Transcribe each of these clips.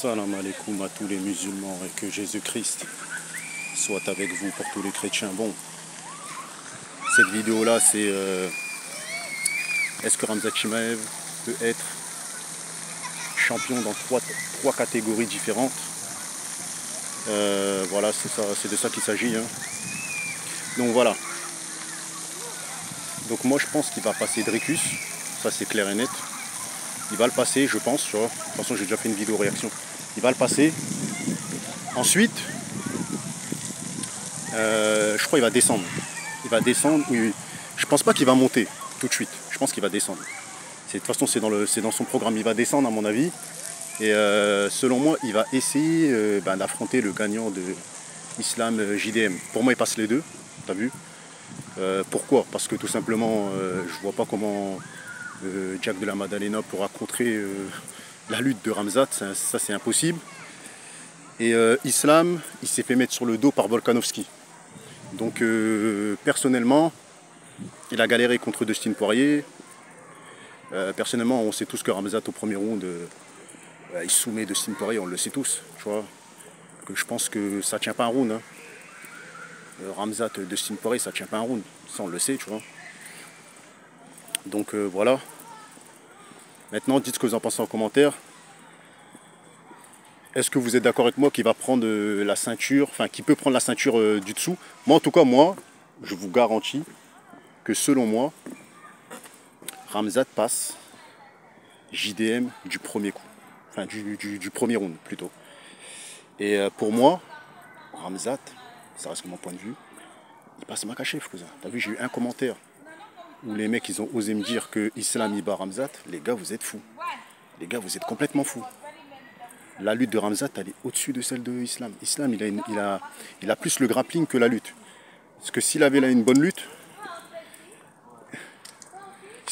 Salam alaikum à tous les musulmans et que Jésus-Christ soit avec vous pour tous les chrétiens. Bon, cette vidéo là c'est est-ce que Khamzat Chimaev peut être champion dans trois catégories différentes. Voilà, c'est ça, c'est de ça qu'il s'agit, hein. Donc voilà. Donc moi je pense qu'il va passer Dricus, ça c'est clair et net. Il va le passer, je pense, tu vois. De toute façon j'ai déjà fait une vidéo réaction. Il va le passer. Ensuite, je crois qu'il va descendre. Il va descendre, oui. Je pense pas qu'il va monter tout de suite. Je pense qu'il va descendre. De toute façon c'est dans son programme, il va descendre à mon avis. Et selon moi, il va essayer d'affronter le gagnant de Islam JDM. Pour moi, il passe les deux, t'as vu. Pourquoi? Parce que tout simplement, je vois pas comment Jack de la Maddalena pourra contrer la lutte de Khamzat. Ça, c'est impossible. Et Islam, il s'est fait mettre sur le dos par Volkanovski. Donc, personnellement, il a galéré contre Dustin Poirier. Personnellement, on sait tous que Khamzat, au premier round, il soumet Dustin Poirier, on le sait tous, tu vois. Que je pense que ça tient pas un round, hein. Khamzat, Dustin Poirier, ça tient pas un round, ça on le sait, tu vois. Donc voilà. Maintenant, dites ce que vous en pensez en commentaire. Est-ce que vous êtes d'accord avec moi qu'il va prendre la ceinture, enfin qu'il peut prendre la ceinture du dessous? Moi en tout cas, moi, je vous garantis que selon moi, Khamzat passe JDM du premier coup. Enfin du premier round plutôt. Et pour moi, Khamzat, ça reste mon point de vue, il passe Makhachev, cousin. T'as vu, j'ai eu un commentaire où les mecs ils ont osé me dire que Islam il bat Khamzat. Les gars, vous êtes fous. Les gars, vous êtes complètement fous. La lutte de Khamzat, elle est au-dessus de celle de Islam. Islam, il a plus le grappling que la lutte. Parce que s'il avait là une bonne lutte,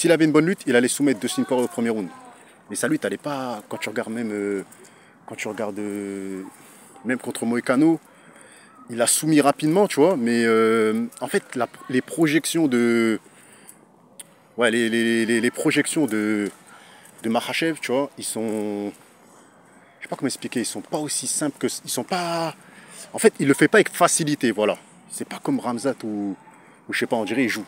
il allait soumettre Dustin Poirier au premier round. Mais sa lutte, elle n'est pas, quand tu regardes même, même contre Moïcano, il a soumis rapidement, tu vois. Mais en fait, les projections de, ouais, les projections de Makhachev, tu vois, ils sont, je sais pas comment expliquer, ils sont pas aussi simples que, ils sont pas, en fait, il le fait pas avec facilité, voilà. C'est pas comme Khamzat où je sais pas, on dirait il joue,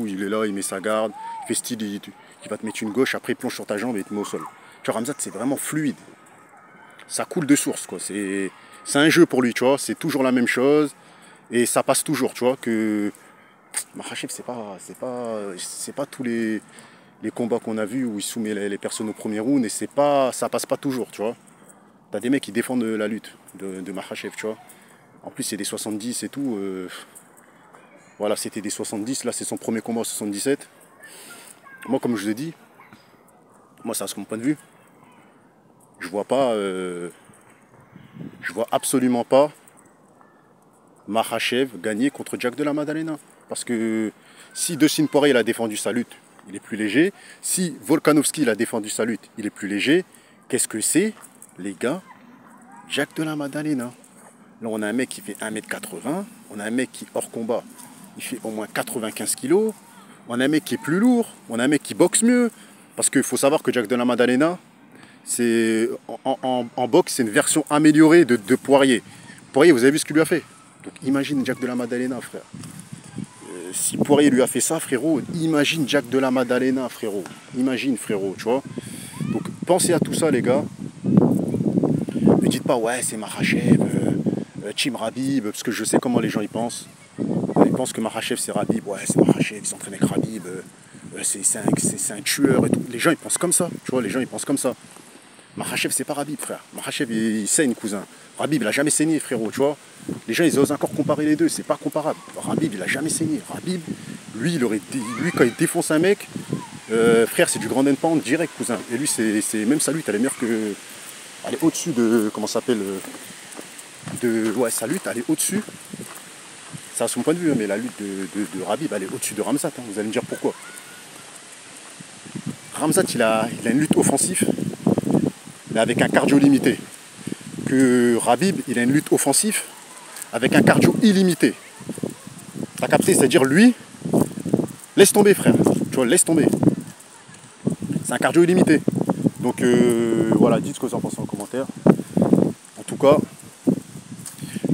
il est là, il met sa garde, il fait style, il va te mettre une gauche, après il plonge sur ta jambe et il te met au sol. Tu vois, Khamzat, c'est vraiment fluide. Ça coule de source, quoi. C'est un jeu pour lui, tu vois. C'est toujours la même chose et ça passe toujours, tu vois. Que Makhachev, c'est pas tous les combats qu'on a vus où il soumet les personnes au premier round et ça passe pas toujours, tu vois. T'as des mecs qui défendent la lutte de Makhachev, tu vois. En plus, c'est des 70 et tout. Voilà, c'était des 70. Là, c'est son premier combat en 77. Moi, comme je vous ai dit, moi, ça reste mon point de vue. Je vois pas, je vois absolument pas Makhachev gagner contre Jack de la Maddalena. Parce que si Dustin Poirier a défendu sa lutte, il est plus léger. Si Volkanovski a défendu sa lutte, il est plus léger. Qu'est-ce que c'est, les gars? Jack de la Maddalena. Là, on a un mec qui fait 1m80. On a un mec qui, hors combat, il fait au moins 95 kg. On a un mec qui est plus lourd. On a un mec qui boxe mieux. Parce qu'il faut savoir que Jack de la Maddalena, c'est en boxe, c'est une version améliorée de Poirier. Poirier, vous avez vu ce qu'il lui a fait? Donc imagine Jack de la Maddalena, frère. Si Poirier lui a fait ça, frérot, imagine Jack de la Maddalena, frérot. Imagine, frérot, tu vois. Donc pensez à tout ça, les gars. Ne dites pas, ouais, c'est Makhachev, Team Khabib, parce que je sais comment les gens y pensent. Ils pensent que Makhachev, c'est Khabib. Ouais, c'est Makhachev, il s'entraîne avec Khabib. C'est un tueur et tout. Les gens, ils pensent comme ça. Tu vois, les gens, ils pensent comme ça. Makhachev, c'est pas Khabib, frère. Makhachev, il saigne, cousin. Khabib, il a jamais saigné, frérot, tu vois. Les gens, ils osent encore comparer les deux. C'est pas comparable. Khabib, il a jamais saigné. Khabib, lui, quand il défonce un mec, frère, c'est du grand and pound direct, cousin. Et lui, même sa lutte, elle est meilleure que... Elle est au-dessus de... Comment ça s'appelle ouais, sa lutte, elle est au-dessus. Ça a son point de vue, mais la lutte de Khabib, elle est au-dessus de Khamzat. Hein. Vous allez me dire pourquoi. Khamzat, il a une lutte offensive, mais avec un cardio limité. Que Khabib, il a une lutte offensive, avec un cardio illimité. T'as capté? C'est-à-dire, lui, laisse tomber, frère. Tu vois, laisse tomber. C'est un cardio illimité. Donc, voilà, dites ce que vous en pensez en commentaire. tout cas,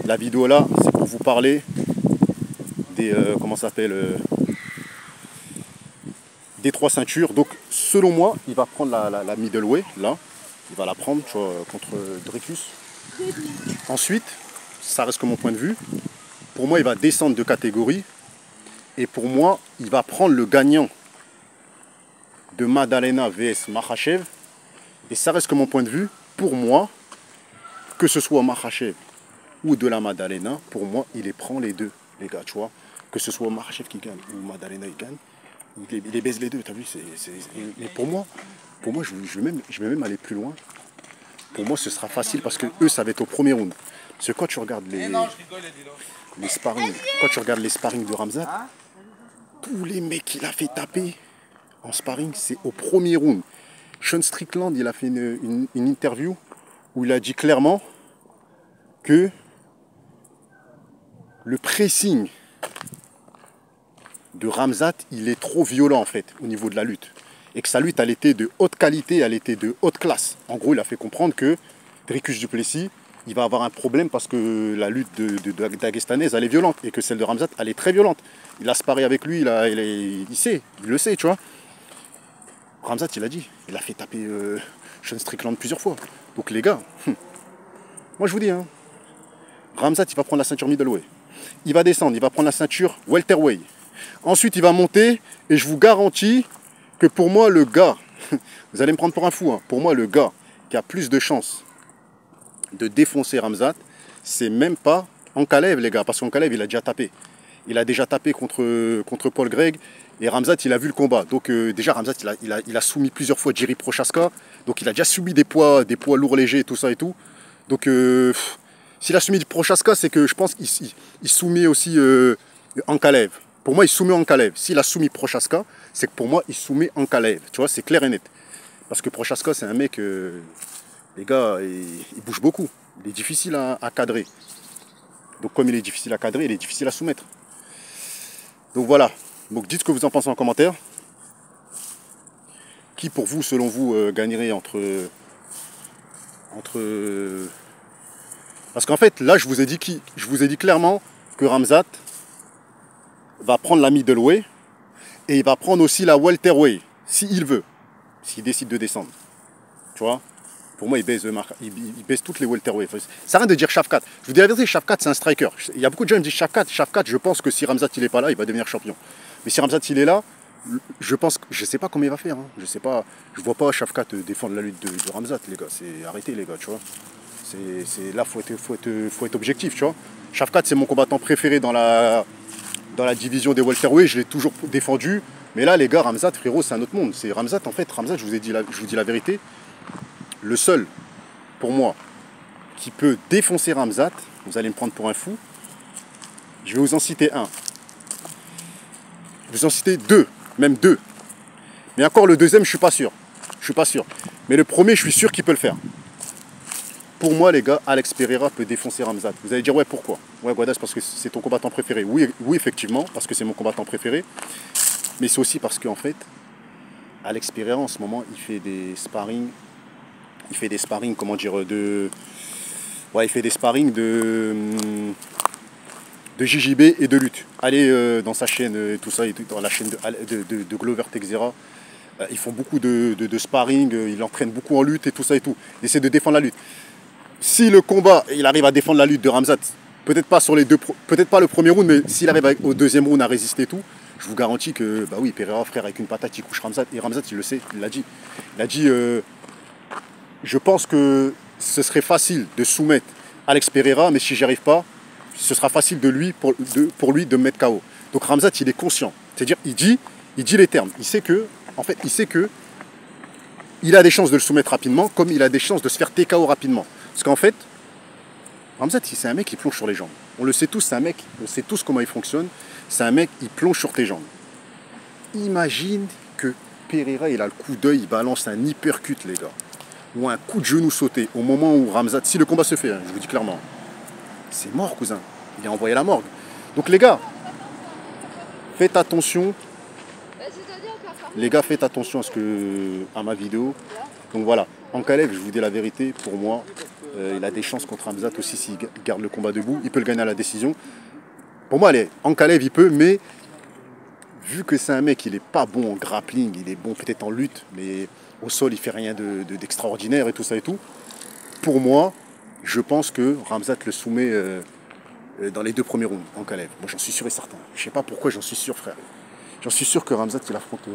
la vidéo là, c'est pour vous parler des, comment ça s'appelle, des 3 ceintures. Donc, selon moi, il va prendre la middleweight, là. Il va la prendre, tu vois, contre Dricus. Ensuite, ça reste que mon point de vue. Pour moi, il va descendre de catégorie. Et pour moi, il va prendre le gagnant de Madalena vs Makhachev. Et ça reste que mon point de vue. Pour moi, que ce soit Makhachev ou de la Madalena, pour moi, il les prend les deux, les gars, tu vois. Que ce soit Makhachev qui gagne ou Madalena qui gagne, il les baise les deux, t'as vu. Mais pour moi, je vais même aller plus loin. Pour moi, ce sera facile parce que eux, ça va être au premier round. Parce que quand tu regardes les sparring, quand tu regardes les sparring de Khamzat, tous les mecs qu'il a fait taper en sparring, c'est au premier round. Sean Strickland, il a fait une interview où il a dit clairement que le pressing de Khamzat, il est trop violent en fait au niveau de la lutte. Et que sa lutte, elle était de haute qualité, elle était de haute classe. En gros, il a fait comprendre que Dricus du Plessis, il va avoir un problème parce que la lutte d'Agestanaise, elle est violente. Et que celle de Khamzat, elle est très violente. Il a sparé avec lui, il sait, il le sait, tu vois. Khamzat, il a dit, il a fait taper Sean Strickland plusieurs fois. Donc les gars, moi je vous dis, hein, Khamzat, il va prendre la ceinture middleweight. Il va descendre, il va prendre la ceinture welterweight. Ensuite, il va monter et je vous garantis que pour moi, le gars, vous allez me prendre pour un fou, hein, pour moi, le gars qui a plus de chances de défoncer Khamzat, c'est même pas Ankalaev, les gars, parce qu'Ankalaev, il a déjà tapé. Il a déjà tapé contre Paul Craig et Khamzat, il a vu le combat. Donc déjà, Khamzat, il a soumis plusieurs fois Jiri Prochaska. Donc il a déjà subi des poids lourds légers, tout ça et tout. Donc s'il a soumis Prochaska, c'est que je pense qu'il soumet aussi Ankalaev. Pour moi, il soumet Ankalaev. S'il a soumis Prochaska, c'est que pour moi, il soumet Ankalaev. Tu vois, c'est clair et net. Parce que Prochaska, c'est un mec, les gars, il bouge beaucoup. Il est difficile à cadrer. Donc comme il est difficile à cadrer, il est difficile à soumettre. Donc voilà. Donc dites ce que vous en pensez en commentaire. Qui pour vous, selon vous, gagnerait entre... Parce qu'en fait, là, je vous ai dit clairement que Khamzat va prendre la middleweight et il va prendre aussi la welterweight, s'il veut, s'il décide de descendre. Tu vois, pour moi, il baise toutes les welterweight. Ça sert à rien de dire Shavkat. Je vous dis la vérité, Shavkat, c'est un striker. Il y a beaucoup de gens qui me disent Shavkat, je pense que si Khamzat il n'est pas là, il va devenir champion. Mais si Khamzat il est là, je pense que je sais pas comment il va faire. Hein. Je sais pas, je vois pas Shavkat défendre la lutte de Khamzat, les gars. C'est arrêtez, les gars, tu vois. Là, faut être objectif, tu vois. Shavkat, c'est mon combattant préféré dans la division des welterweight, je l'ai toujours défendu. Mais là, les gars, Khamzat, frérot, c'est un autre monde. C'est Khamzat, en fait, Khamzat, je vous dis la vérité. Le seul, pour moi, qui peut défoncer Khamzat, vous allez me prendre pour un fou, je vais vous en citer un. Je vais vous en citer deux, même deux. Mais encore le deuxième, je suis pas sûr. Je suis pas sûr. Mais le premier, je suis sûr qu'il peut le faire. Pour moi, les gars, Alex Pereira peut défoncer Khamzat. Vous allez dire, ouais, pourquoi? Ouais, Guadas, parce que c'est ton combattant préféré. Oui, effectivement, parce que c'est mon combattant préféré. Mais c'est aussi parce qu'en fait, Alex Pereira, en ce moment, il fait des sparring. Il fait des sparring, comment dire, ouais, il fait des sparring de JJB et de lutte. Allez dans sa chaîne, tout ça, dans la chaîne de Glover Teixeira. Ils font beaucoup de sparring, il entraîne beaucoup en lutte et tout ça et tout. Il essaie de défendre la lutte. Si le combat, il arrive à défendre la lutte de Khamzat, peut-être pas sur les deux, peut-être pas le premier round, mais s'il arrive au deuxième round à résister et tout, je vous garantis que, bah oui, Pereira, frère, avec une patate, il couche Khamzat. Et Khamzat, il le sait, il l'a dit. Il a dit, je pense que ce serait facile de soumettre Alex Pereira, mais si j'y arrive pas, ce sera facile pour lui de me mettre KO. Donc Khamzat, il est conscient. C'est-à-dire, il dit les termes. Il sait que, en fait, il a des chances de le soumettre rapidement, comme il a des chances de se faire TKO rapidement. Parce qu'en fait, Khamzat, c'est un mec qui plonge sur les jambes. On le sait tous, c'est un mec, on sait tous comment il fonctionne. C'est un mec, il plonge sur tes jambes. Imagine que Pereira, il a le coup d'œil, il balance un hypercut, les gars. Ou un coup de genou sauté. Au moment où Khamzat, si le combat se fait, hein, je vous dis clairement, c'est mort, cousin. Il est envoyé à la morgue. Donc les gars, faites attention. Les gars, faites attention à ma vidéo. Donc voilà, Ankalaev, je vous dis la vérité, pour moi, Il a des chances contre Khamzat aussi s'il garde le combat debout. Il peut le gagner à la décision. Pour moi, allez, Ankalaev, il peut, mais vu que c'est un mec, il n'est pas bon en grappling, il est bon peut-être en lutte, mais au sol, il fait rien d'extraordinaire et tout ça et tout. Pour moi, je pense que Khamzat le soumet dans les 2 premiers rounds, Ankalaev. Moi, j'en suis sûr et certain. Je sais pas pourquoi, j'en suis sûr, frère. J'en suis sûr que Khamzat, il affronte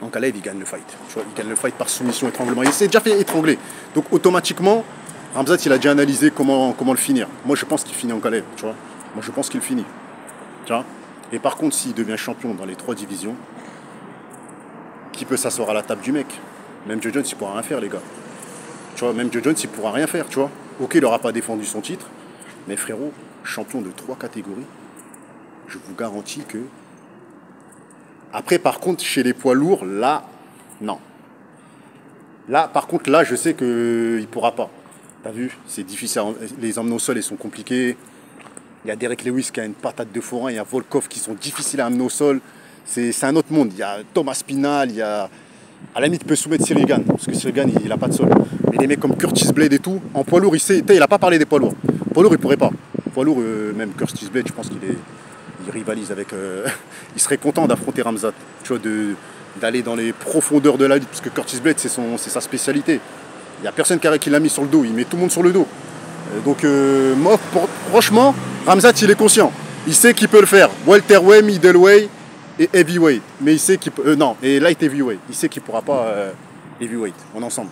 Ankalaev, il gagne le fight. Tu vois, il gagne le fight par soumission, étranglement. Il s'est déjà fait étrangler. Donc, automatiquement, Khamzat, il a déjà analysé comment le finir. Moi, je pense qu'il finit Ankalaev, tu vois. Moi, je pense qu'il finit. Tu vois. Et par contre, s'il devient champion dans les 3 divisions, qui peut s'asseoir à la table du mec? Même Joe Jones, il pourra rien faire, les gars. Tu vois, même Joe Jones, il pourra rien faire, tu vois. Ok, il n'aura pas défendu son titre, mais frérot, champion de 3 catégories, je vous garantis que... Après, par contre, chez les poids lourds, là, non. Là, par contre, là, je sais qu'il ne pourra pas. T'as vu? C'est difficile. Les emmener au sol, ils sont compliqués. Il y a Derek Lewis qui a une patate de forain. Il y a Volkov qui sont difficiles à amener au sol. C'est un autre monde. Il y a Thomas Spinal. Il y a... À la limite, il peut soumettre Cyril Gane. Parce que Cyril Gane, il n'a pas de sol. Mais des mecs comme Curtis Blade et tout, en poids lourd, il n'a pas parlé des poids lourds. Poids lourd, il ne pourrait pas. Poids lourd, même Curtis Blade, je pense il rivalise avec... il serait content d'affronter Khamzat. Tu vois, d'aller dans les profondeurs de la lutte. Parce que Curtis Blade, c'est sa spécialité. Il n'y a personne qui l'a mis sur le dos. Il met tout le monde sur le dos. Donc, moi, franchement, Khamzat, il est conscient. Il sait qu'il peut le faire. Welterweight, middleweight et heavyweight. Mais il sait qu'il peut... non, et light heavyweight. Il sait qu'il ne pourra pas heavyweight en ensemble.